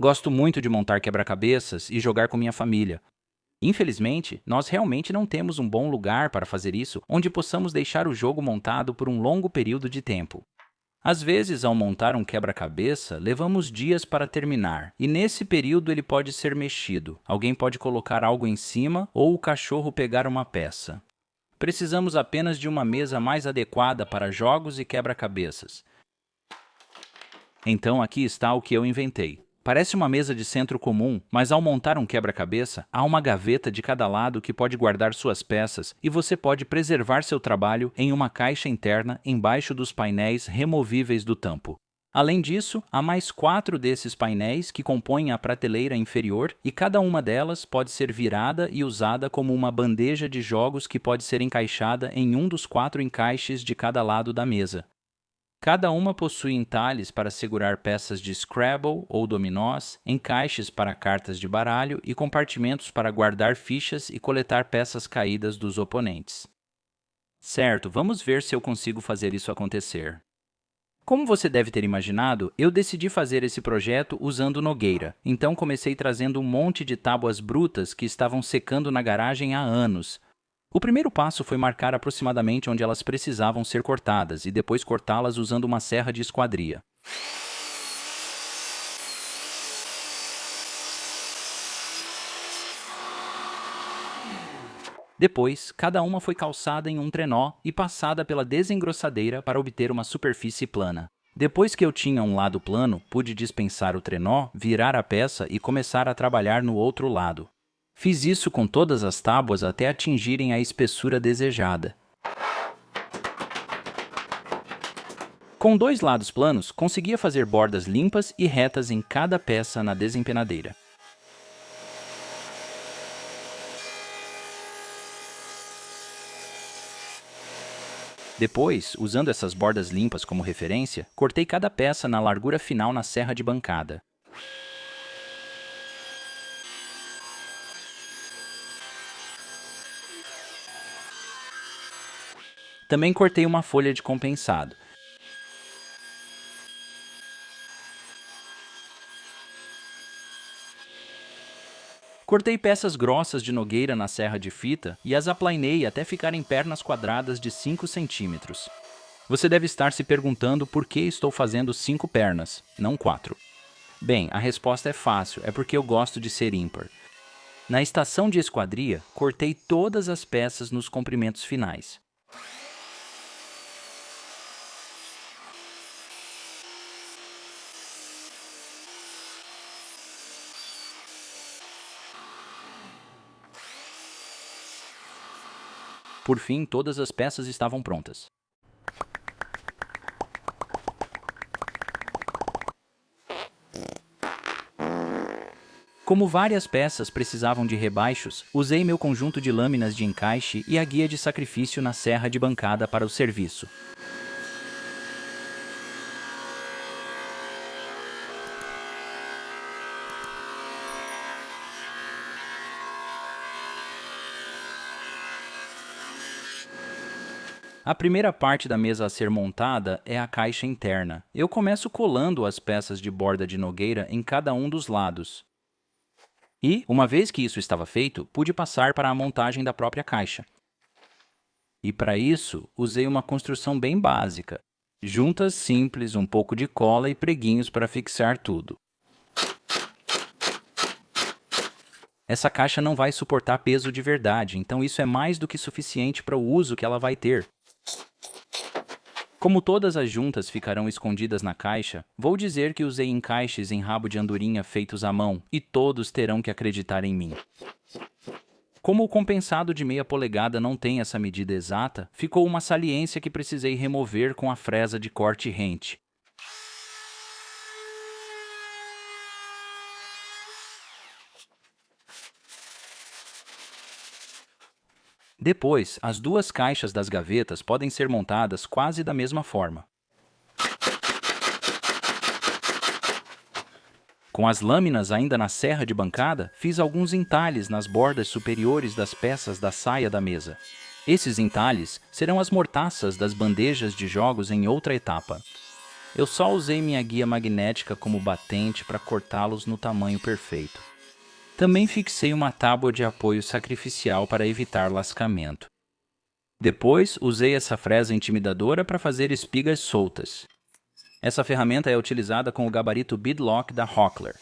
Gosto muito de montar quebra-cabeças e jogar com minha família. Infelizmente, nós realmente não temos um bom lugar para fazer isso onde possamos deixar o jogo montado por um longo período de tempo. Às vezes, ao montar um quebra-cabeça, levamos dias para terminar, e nesse período ele pode ser mexido. Alguém pode colocar algo em cima ou o cachorro pegar uma peça. Precisamos apenas de uma mesa mais adequada para jogos e quebra-cabeças. Então aqui está o que eu inventei. Parece uma mesa de centro comum, mas ao montar um quebra-cabeça, há uma gaveta de cada lado que pode guardar suas peças e você pode preservar seu trabalho em uma caixa interna embaixo dos painéis removíveis do tampo. Além disso, há mais 4 desses painéis que compõem a prateleira inferior e cada uma delas pode ser virada e usada como uma bandeja de jogos que pode ser encaixada em um dos 4 encaixes de cada lado da mesa. Cada uma possui entalhes para segurar peças de Scrabble ou dominós, encaixes para cartas de baralho e compartimentos para guardar fichas e coletar peças caídas dos oponentes. Certo, vamos ver se eu consigo fazer isso acontecer. Como você deve ter imaginado, eu decidi fazer esse projeto usando Nogueira, então comecei trazendo um monte de tábuas brutas que estavam secando na garagem há anos. O primeiro passo foi marcar aproximadamente onde elas precisavam ser cortadas e depois cortá-las usando uma serra de esquadria. Depois, cada uma foi calçada em um trenó e passada pela desengrossadeira para obter uma superfície plana. Depois que eu tinha um lado plano, pude dispensar o trenó, virar a peça e começar a trabalhar no outro lado. Fiz isso com todas as tábuas até atingirem a espessura desejada. Com 2 lados planos, conseguia fazer bordas limpas e retas em cada peça na desempenadeira. Depois, usando essas bordas limpas como referência, cortei cada peça na largura final na serra de bancada. Também cortei uma folha de compensado. Cortei peças grossas de nogueira na serra de fita e as aplanei até ficarem pernas quadradas de 5 centímetros. Você deve estar se perguntando por que estou fazendo 5 pernas, não 4. Bem, a resposta é fácil, é porque eu gosto de ser ímpar. Na estação de esquadria, cortei todas as peças nos comprimentos finais. Por fim, todas as peças estavam prontas. Como várias peças precisavam de rebaixos, usei meu conjunto de lâminas de encaixe e a guia de sacrifício na serra de bancada para o serviço. A primeira parte da mesa a ser montada é a caixa interna. Eu começo colando as peças de borda de nogueira em cada um dos lados. E, uma vez que isso estava feito, pude passar para a montagem da própria caixa. E para isso, usei uma construção bem básica. Juntas simples, um pouco de cola e preguinhos para fixar tudo. Essa caixa não vai suportar peso de verdade, então isso é mais do que suficiente para o uso que ela vai ter. Como todas as juntas ficarão escondidas na caixa, vou dizer que usei encaixes em rabo de andorinha feitos à mão e todos terão que acreditar em mim. Como o compensado de meia polegada não tem essa medida exata, ficou uma saliência que precisei remover com a fresa de corte rente. Depois, as 2 caixas das gavetas podem ser montadas quase da mesma forma. Com as lâminas ainda na serra de bancada, fiz alguns entalhes nas bordas superiores das peças da saia da mesa. Esses entalhes serão as mortaças das bandejas de jogos em outra etapa. Eu só usei minha guia magnética como batente para cortá-los no tamanho perfeito. Também fixei uma tábua de apoio sacrificial para evitar lascamento. Depois, usei essa fresa intimidadora para fazer espigas soltas. Essa ferramenta é utilizada com o gabarito Beadlock da Rockler.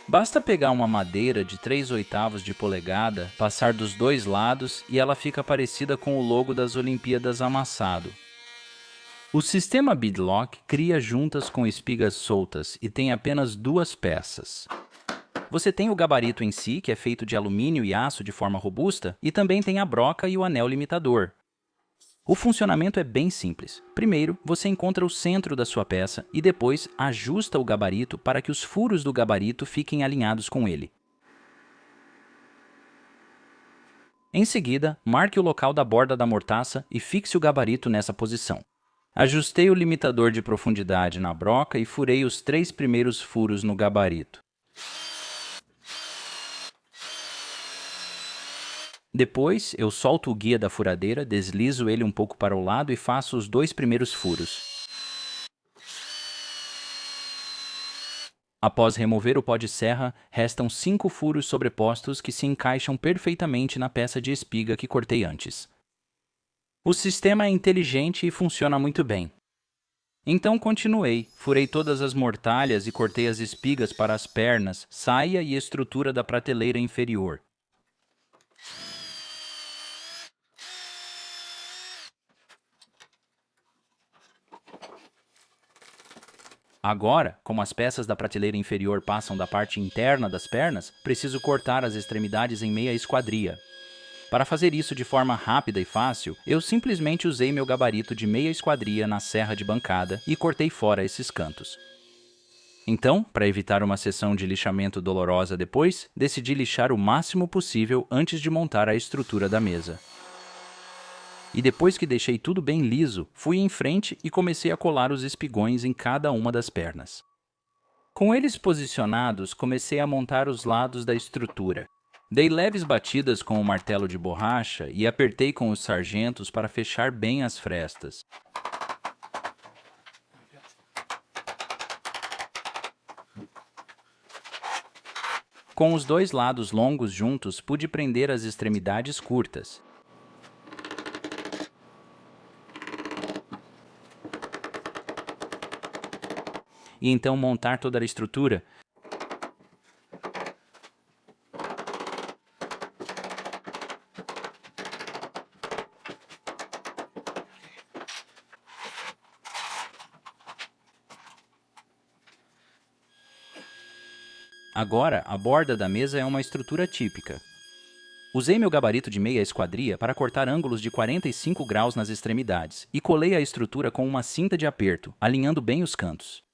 Basta pegar uma madeira de 3/8 de polegada, passar dos dois lados e ela fica parecida com o logo das Olimpíadas amassado. O sistema Beadlock cria juntas com espigas soltas e tem apenas 2 peças. Você tem o gabarito em si, que é feito de alumínio e aço de forma robusta, e também tem a broca e o anel limitador. O funcionamento é bem simples. Primeiro, você encontra o centro da sua peça e depois ajusta o gabarito para que os furos do gabarito fiquem alinhados com ele. Em seguida, marque o local da borda da mortaça e fixe o gabarito nessa posição. Ajustei o limitador de profundidade na broca e furei os 3 primeiros furos no gabarito. Depois, eu solto o guia da furadeira, deslizo ele um pouco para o lado e faço os 2 primeiros furos. Após remover o pó de serra, restam 5 furos sobrepostos que se encaixam perfeitamente na peça de espiga que cortei antes. O sistema é inteligente e funciona muito bem. Então continuei, furei todas as mortalhas e cortei as espigas para as pernas, saia e estrutura da prateleira inferior. Agora, como as peças da prateleira inferior passam da parte interna das pernas, preciso cortar as extremidades em meia esquadria. Para fazer isso de forma rápida e fácil, eu simplesmente usei meu gabarito de meia esquadria na serra de bancada e cortei fora esses cantos. Então, para evitar uma sessão de lixamento dolorosa depois, decidi lixar o máximo possível antes de montar a estrutura da mesa. E depois que deixei tudo bem liso, fui em frente e comecei a colar os espigões em cada uma das pernas. Com eles posicionados, comecei a montar os lados da estrutura. Dei leves batidas com o martelo de borracha e apertei com os sargentos para fechar bem as frestas. Com os 2 lados longos juntos, pude prender as extremidades curtas. E então montar toda a estrutura. Agora, a borda da mesa é uma estrutura típica. Usei meu gabarito de meia esquadria para cortar ângulos de 45 graus nas extremidades e colei a estrutura com uma cinta de aperto, alinhando bem os cantos.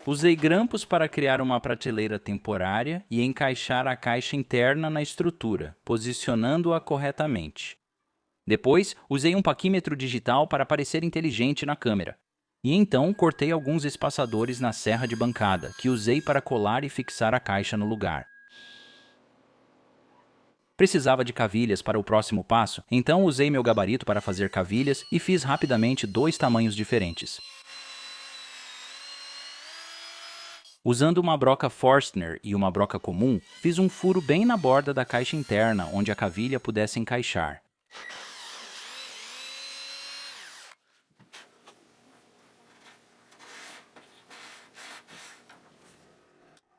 Usei grampos para criar uma prateleira temporária e encaixar a caixa interna na estrutura, posicionando-a corretamente. Depois, usei um paquímetro digital para parecer inteligente na câmera. E então, cortei alguns espaçadores na serra de bancada, que usei para colar e fixar a caixa no lugar. Precisava de cavilhas para o próximo passo, então usei meu gabarito para fazer cavilhas e fiz rapidamente 2 tamanhos diferentes. Usando uma broca Forstner e uma broca comum, fiz um furo bem na borda da caixa interna, onde a cavilha pudesse encaixar.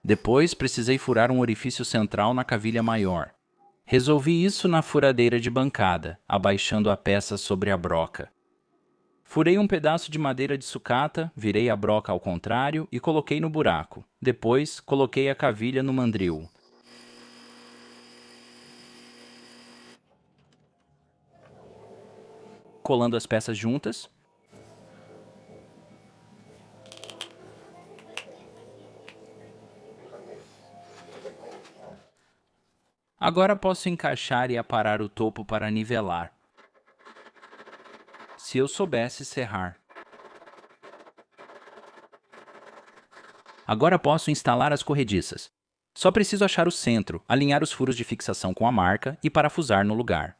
Depois, precisei furar um orifício central na cavilha maior. Resolvi isso na furadeira de bancada, abaixando a peça sobre a broca. Furei um pedaço de madeira de sucata, virei a broca ao contrário e coloquei no buraco. Depois, coloquei a cavilha no mandril. Colando as peças juntas. Agora posso encaixar e aparar o topo para nivelar. Se eu soubesse serrar. Agora posso instalar as corrediças. Só preciso achar o centro, alinhar os furos de fixação com a marca e parafusar no lugar.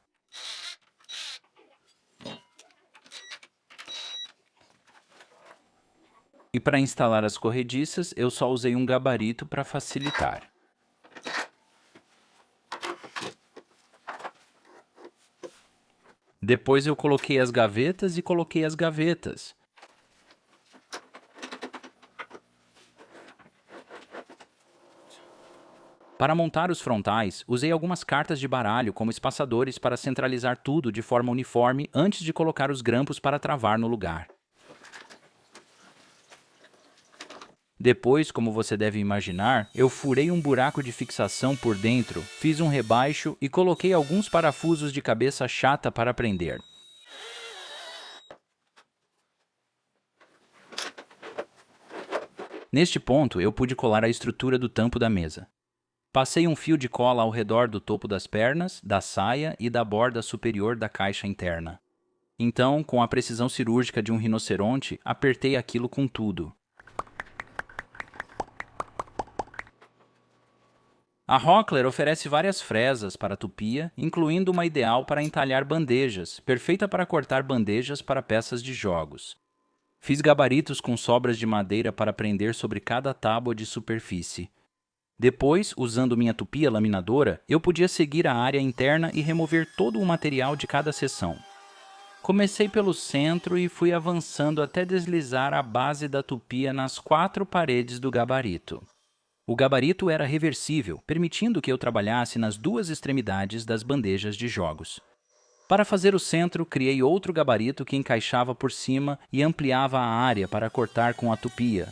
E para instalar as corrediças, eu só usei um gabarito para facilitar. Depois eu coloquei as gavetas e coloquei as gavetas. Para montar os frontais, usei algumas cartas de baralho como espaçadores para centralizar tudo de forma uniforme antes de colocar os grampos para travar no lugar. Depois, como você deve imaginar, eu furei um buraco de fixação por dentro, fiz um rebaixo e coloquei alguns parafusos de cabeça chata para prender. Neste ponto, eu pude colar a estrutura do tampo da mesa. Passei um fio de cola ao redor do topo das pernas, da saia e da borda superior da caixa interna. Então, com a precisão cirúrgica de um rinoceronte, apertei aquilo com tudo. A Rockler oferece várias fresas para tupia, incluindo uma ideal para entalhar bandejas, perfeita para cortar bandejas para peças de jogos. Fiz gabaritos com sobras de madeira para prender sobre cada tábua de superfície. Depois, usando minha tupia laminadora, eu podia seguir a área interna e remover todo o material de cada seção. Comecei pelo centro e fui avançando até deslizar a base da tupia nas 4 paredes do gabarito. O gabarito era reversível, permitindo que eu trabalhasse nas 2 extremidades das bandejas de jogos. Para fazer o centro, criei outro gabarito que encaixava por cima e ampliava a área para cortar com a tupia.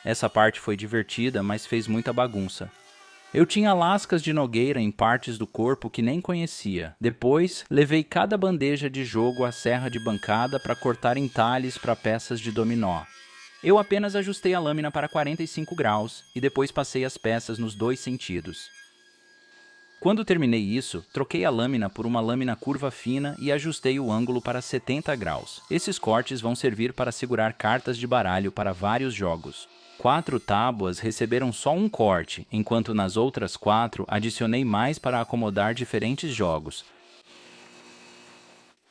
Essa parte foi divertida, mas fez muita bagunça. Eu tinha lascas de nogueira em partes do corpo que nem conhecia. Depois, levei cada bandeja de jogo à serra de bancada para cortar entalhes para peças de dominó. Eu apenas ajustei a lâmina para 45 graus e depois passei as peças nos 2 sentidos. Quando terminei isso, troquei a lâmina por uma lâmina curva fina e ajustei o ângulo para 70 graus. Esses cortes vão servir para segurar cartas de baralho para vários jogos. 4 tábuas receberam só um corte, enquanto nas outras 4 adicionei mais para acomodar diferentes jogos.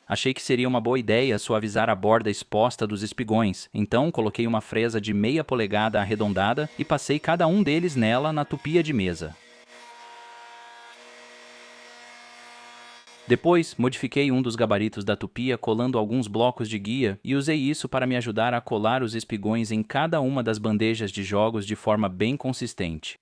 Achei que seria uma boa ideia suavizar a borda exposta dos espigões, então coloquei uma fresa de meia polegada arredondada e passei cada um deles nela na tupia de mesa. Depois, modifiquei um dos gabaritos da tupia colando alguns blocos de guia e usei isso para me ajudar a colar os espigões em cada uma das bandejas de jogos de forma bem consistente.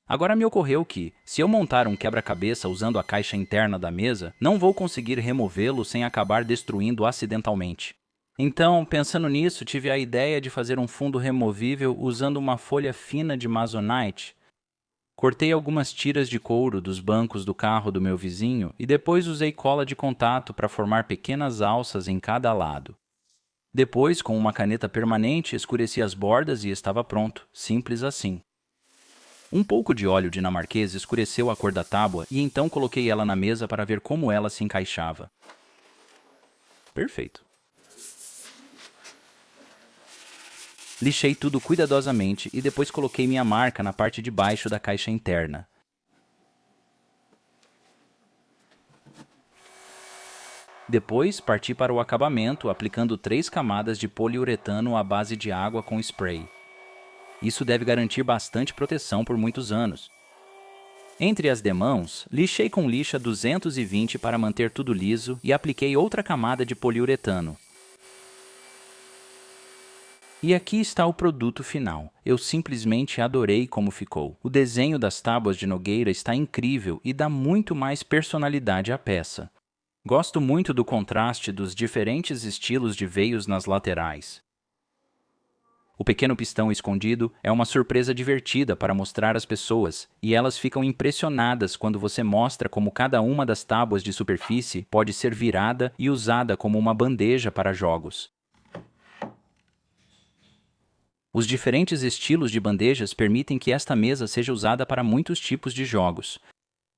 Agora me ocorreu que, se eu montar um quebra-cabeça usando a caixa interna da mesa, não vou conseguir removê-lo sem acabar destruindo acidentalmente. Então, pensando nisso, tive a ideia de fazer um fundo removível usando uma folha fina de Masonite. Cortei algumas tiras de couro dos bancos do carro do meu vizinho e depois usei cola de contato para formar pequenas alças em cada lado. Depois, com uma caneta permanente, escureci as bordas e estava pronto, simples assim. Um pouco de óleo dinamarquês escureceu a cor da tábua e então coloquei ela na mesa para ver como ela se encaixava. Perfeito. Lixei tudo cuidadosamente e depois coloquei minha marca na parte de baixo da caixa interna. Depois, parti para o acabamento, aplicando 3 camadas de poliuretano à base de água com spray. Isso deve garantir bastante proteção por muitos anos. Entre as demãos, lixei com lixa 220 para manter tudo liso e apliquei outra camada de poliuretano. E aqui está o produto final. Eu simplesmente adorei como ficou. O desenho das tábuas de nogueira está incrível e dá muito mais personalidade à peça. Gosto muito do contraste dos diferentes estilos de veios nas laterais. O pequeno pistão escondido é uma surpresa divertida para mostrar às pessoas, e elas ficam impressionadas quando você mostra como cada uma das tábuas de superfície pode ser virada e usada como uma bandeja para jogos. Os diferentes estilos de bandejas permitem que esta mesa seja usada para muitos tipos de jogos.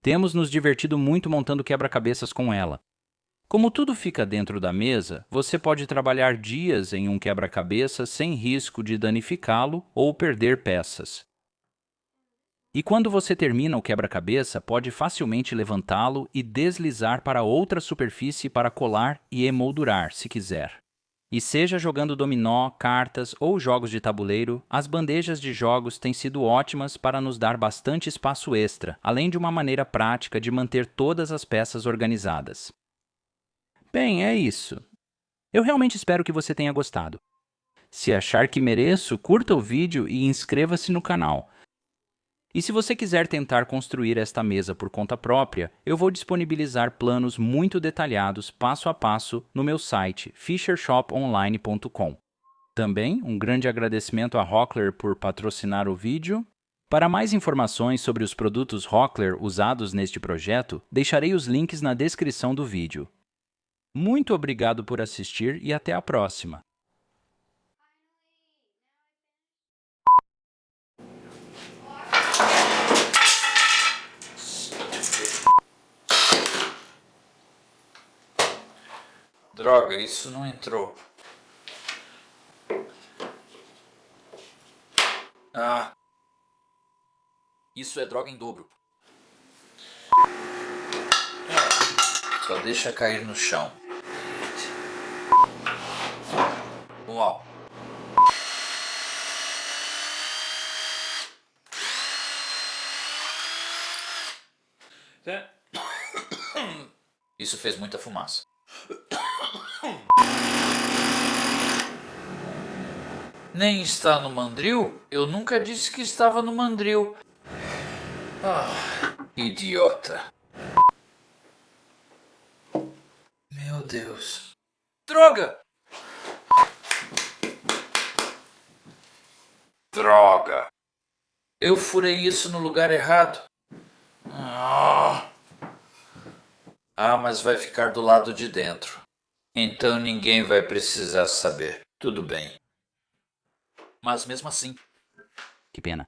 Temos nos divertido muito montando quebra-cabeças com ela. Como tudo fica dentro da mesa, você pode trabalhar dias em um quebra-cabeça sem risco de danificá-lo ou perder peças. E quando você termina o quebra-cabeça, pode facilmente levantá-lo e deslizar para outra superfície para colar e emoldurar, se quiser. E seja jogando dominó, cartas ou jogos de tabuleiro, as bandejas de jogos têm sido ótimas para nos dar bastante espaço extra, além de uma maneira prática de manter todas as peças organizadas. Bem, é isso. Eu realmente espero que você tenha gostado. Se achar que mereço, curta o vídeo e inscreva-se no canal. E se você quiser tentar construir esta mesa por conta própria, eu vou disponibilizar planos muito detalhados passo a passo no meu site fishershoponline.com. Também um grande agradecimento a Rockler por patrocinar o vídeo. Para mais informações sobre os produtos Rockler usados neste projeto, deixarei os links na descrição do vídeo. Muito obrigado por assistir e até a próxima! Droga, isso não entrou. Ah, isso é droga em dobro. Só deixa cair no chão. Uau. Isso fez muita fumaça. Nem está no mandril? Eu nunca disse que estava no mandril. Idiota. Meu Deus. Droga! Droga! Eu furei isso no lugar errado. Mas vai ficar do lado de dentro. Então ninguém vai precisar saber. Tudo bem. Mas mesmo assim... Que pena.